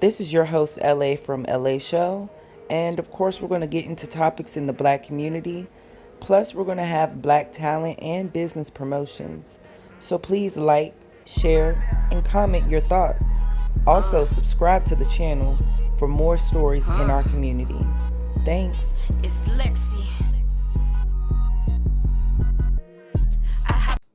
This is your host, LA from LA Show. And of course, we're going to get into topics in the black community. Plus, we're going to have black talent and business promotions. So please like, share, and comment your thoughts. Also, subscribe to the channel for more stories in our community. Thanks. It's Lexi.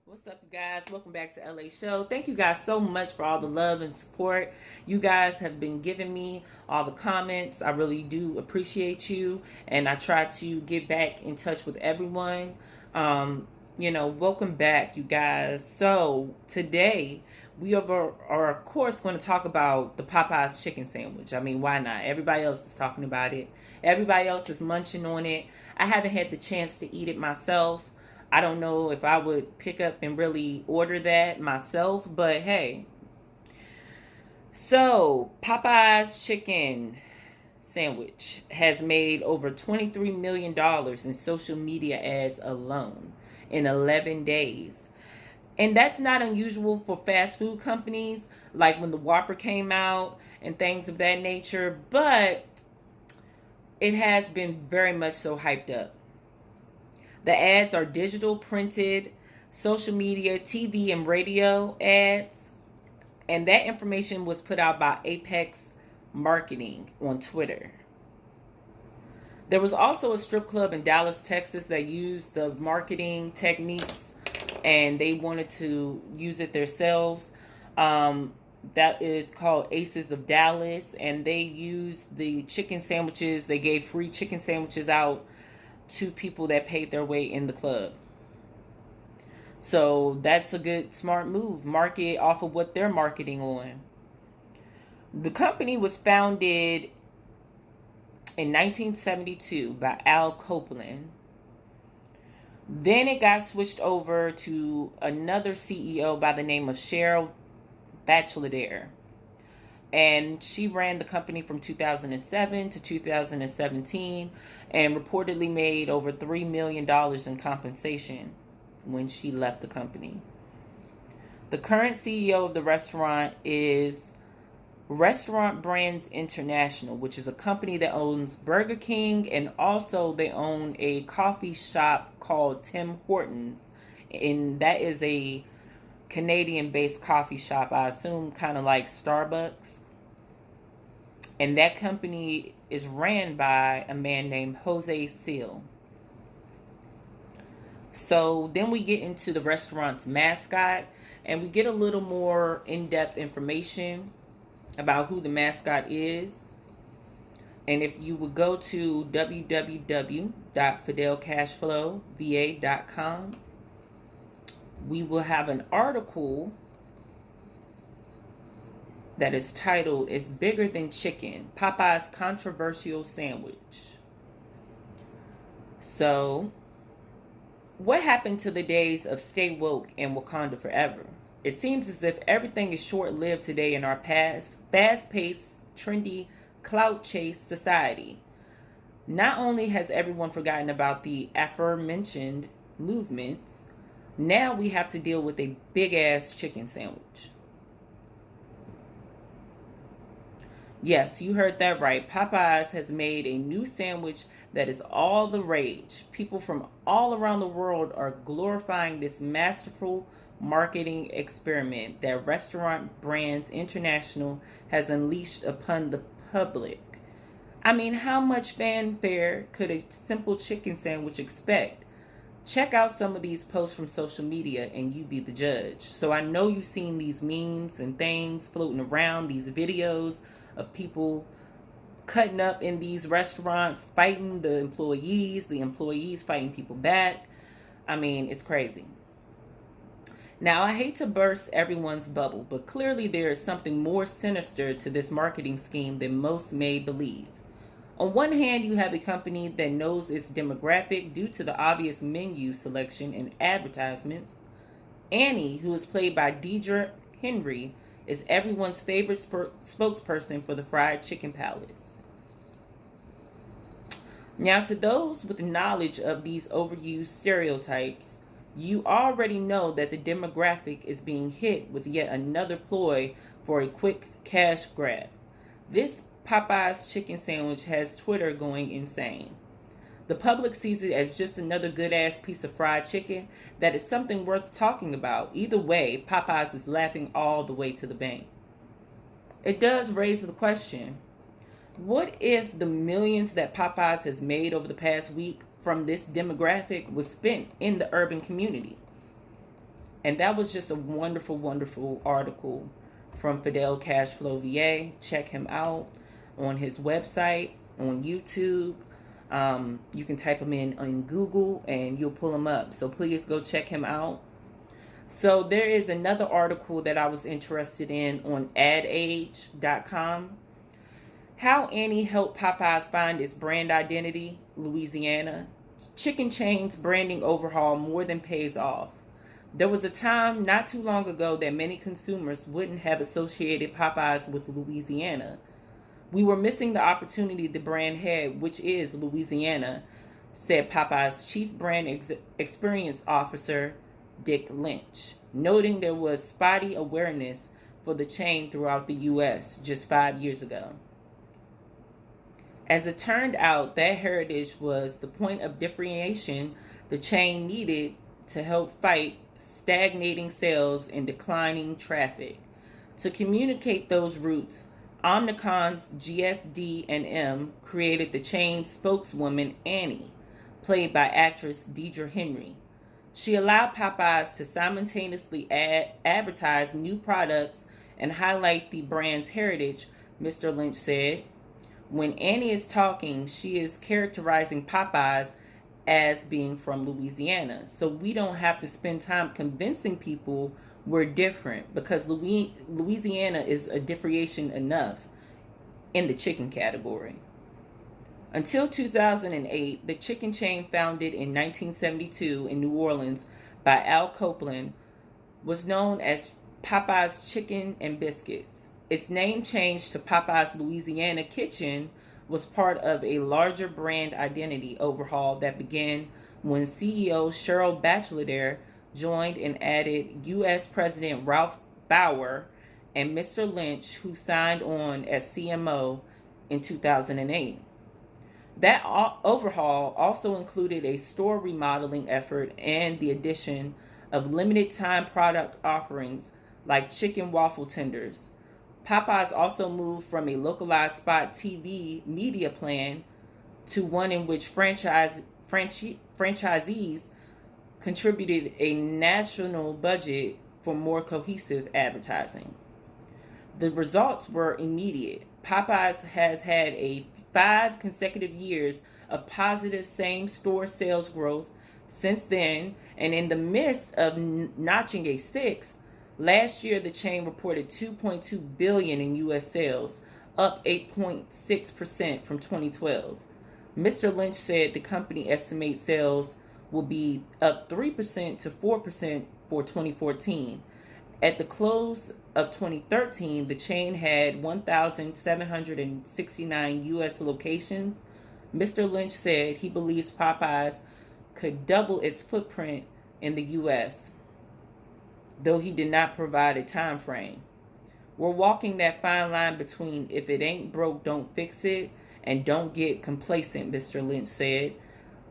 What's up, you guys? Welcome back to LA Show. Thank you guys so much for all the love and support you guys have been giving me, all the comments. I really do appreciate you, and I try to get back in touch with everyone. Welcome back, you guys. So today we are of course going to talk about the Popeyes chicken sandwich. I mean, why not? Everybody else is talking about it. Everybody else is munching on it. I haven't had the chance to eat it myself. I don't know if I would pick up and really order that myself, but hey. So, Popeye's chicken sandwich has made over $23 million in social media ads alone in 11 days. And that's not unusual for fast food companies, like when the Whopper came out and things of that nature, but it has been very much so hyped up. The ads are digital, printed, social media, TV, and radio ads. And that information was put out by Apex Marketing on Twitter. There was also a strip club in Dallas, Texas that used the marketing techniques, and they wanted to use it themselves. That is called Aces of Dallas, and they used the chicken sandwiches. They gave free chicken sandwiches out to people that paid their way in the club. So that's a good, smart move. Market off of what they're marketing on. The company was founded in 1972 by Al Copeland. Then it got switched over to another CEO by the name of Cheryl Batchelder. And she ran the company from 2007 to 2017 and reportedly made over $3 million in compensation when she left the company. The current CEO of the restaurant is Restaurant Brands International, which is a company that owns Burger King, and also they own a coffee shop called Tim Hortons. And that is a Canadian-based coffee shop, I assume kind of like Starbucks. And that company is ran by a man named Jose Seal. So then we get into the restaurant's mascot, and we get a little more in-depth information about who the mascot is. And if you would go to www.fidelcashflowva.com, we will have an article that is titled, "It's Bigger Than Chicken, Popeye's Controversial Sandwich." So, what happened to the days of stay woke and Wakanda forever? It seems as if everything is short-lived today in our past, fast-paced, trendy, clout-chase society. Not only has everyone forgotten about the aforementioned movements, now we have to deal with a big-ass chicken sandwich. Yes, you heard that right. Popeyes has made a new sandwich that is all the rage. People from all around the world are glorifying this masterful marketing experiment that Restaurant Brands International has unleashed upon the public. I mean, how much fanfare could a simple chicken sandwich expect? Check out some of these posts from social media and you be the judge. So I know you've seen these memes and things floating around, these videos of people cutting up in these restaurants, fighting the employees fighting people back. I mean, it's crazy. Now, I hate to burst everyone's bubble, but clearly there is something more sinister to this marketing scheme than most may believe. On one hand, you have a company that knows its demographic due to the obvious menu selection and advertisements. Annie, who is played by Deidre Henry, is everyone's favorite spokesperson for the fried chicken palace. Now, to those with knowledge of these overused stereotypes, you already know that the demographic is being hit with yet another ploy for a quick cash grab. This Popeyes chicken sandwich has Twitter going insane. The public sees it as just another good ass piece of fried chicken that is something worth talking about. Either way, Popeyes is laughing all the way to the bank. It does raise the question, what if the millions that Popeyes has made over the past week from this demographic was spent in the urban community? And that was just a wonderful, wonderful article from Fidel Cashflow VA. Check him out on his website, on YouTube. You can type him in on Google and you'll pull him up. So please go check him out. So there is another article that I was interested in on adage.com. How Annie helped Popeyes find its brand identity, Louisiana. Chicken chains branding overhaul more than pays off. There was a time not too long ago that many consumers wouldn't have associated Popeyes with Louisiana. We were missing the opportunity the brand had, which is Louisiana, said Popeyes' Chief Brand Experience Officer, Dick Lynch, noting there was spotty awareness for the chain throughout the U.S. just 5 years ago. As it turned out, that heritage was the point of differentiation the chain needed to help fight stagnating sales and declining traffic. To communicate those roots, Omnicon's GSD&M created the chain's spokeswoman Annie, played by actress Deidre Henry. She allowed Popeyes to simultaneously advertise new products and highlight the brand's heritage, Mr. Lynch said. When Annie is talking, she is characterizing Popeyes as being from Louisiana. So we don't have to spend time convincing people we're different, because Louisiana is a differentiation enough in the chicken category. Until 2008, the chicken chain, founded in 1972 in New Orleans by Al Copeland, was known as Popeyes Chicken and Biscuits. Its name change to Popeyes Louisiana Kitchen was part of a larger brand identity overhaul that began when CEO Cheryl Batchelder joined and added U.S. President Ralph Bauer and Mr. Lynch, who signed on as CMO in 2008. That overhaul also included a store remodeling effort and the addition of limited-time product offerings like chicken waffle tenders. Popeyes also moved from a localized spot TV media plan to one in which franchisees contributed a national budget for more cohesive advertising. The results were immediate. Popeyes has had 5 consecutive years of positive same-store sales growth since then, and in the midst of notching a 6th, last year the chain reported $2.2 billion in U.S. sales, up 8.6% from 2012. Mr. Lynch said the company estimates sales will be up 3% to 4% for 2014. At the close of 2013, the chain had 1,769 U.S. locations. Mr. Lynch said he believes Popeyes could double its footprint in the U.S., though he did not provide a time frame. We're walking that fine line between if it ain't broke, don't fix it, and don't get complacent, Mr. Lynch said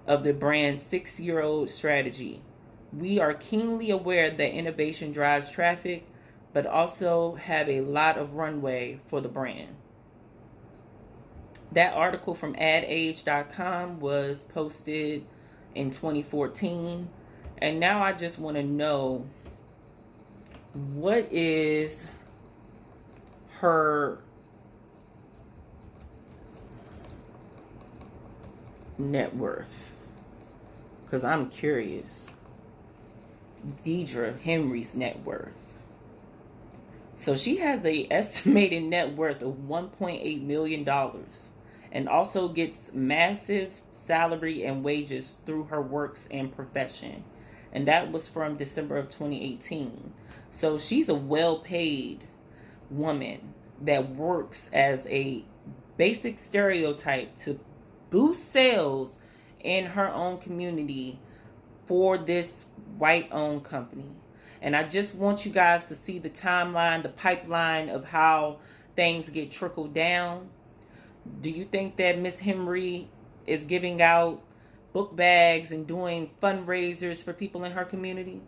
of the brand's 6-year-old strategy. We are keenly aware that innovation drives traffic, but also have a lot of runway for the brand. That article from adage.com was posted in 2014. And now I just want to know, what is her net worth? Because I'm curious. Deidre Henry's net worth. So she has a estimated net worth of $1.8 million and also gets massive salary and wages through her works and profession. And that was from December of 2018. So she's a well-paid woman that works as a basic stereotype to boost sales in her own community for this white-owned company. And I just want you guys to see the timeline, the pipeline of how things get trickled down? Do you think that Miss Henry is giving out book bags and doing fundraisers for people in her community?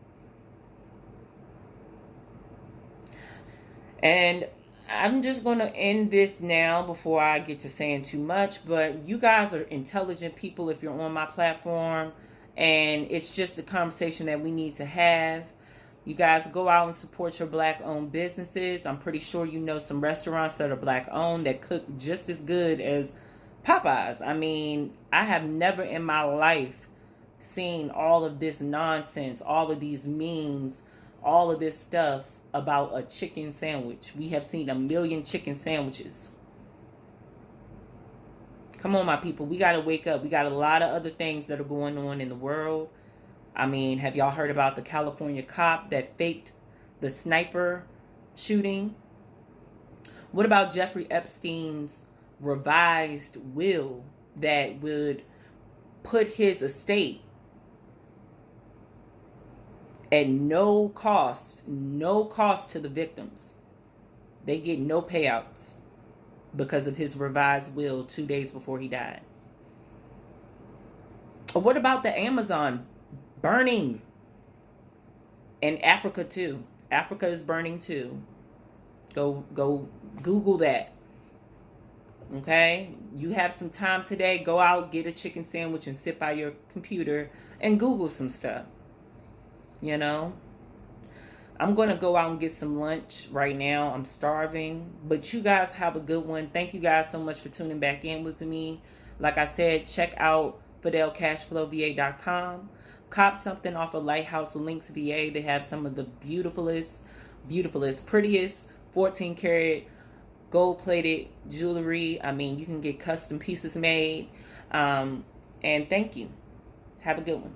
And I'm just going to end this now before I get to saying too much. But you guys are intelligent people if you're on my platform. And it's just a conversation that we need to have. You guys go out and support your black-owned businesses. I'm pretty sure you know some restaurants that are black-owned that cook just as good as Popeyes. I mean, I have never in my life seen all of this nonsense, all of these memes, all of this stuff about a chicken sandwich. We have seen a million chicken sandwiches. Come on, my people. We got to wake up. We got a lot of other things that are going on in the world. I mean, have y'all heard about the California cop that faked the sniper shooting? What about Jeffrey Epstein's revised will that would put his estate at no cost to the victims? They get no payouts because of his revised will 2 days before he died. Or what about the Amazon burning? And Africa too. Africa is burning too. Go Google that. Okay? You have some time today. Go out, get a chicken sandwich and sit by your computer and Google some stuff. You know? I'm going to go out and get some lunch right now. I'm starving. But you guys have a good one. Thank you guys so much for tuning back in with me. Like I said, check out FidelCashflowVA.com. Cop something off of Lighthouse Links VA. They have some of the beautifulest, prettiest 14 karat gold plated jewelry. I mean, you can get custom pieces made. And thank you. Have a good one.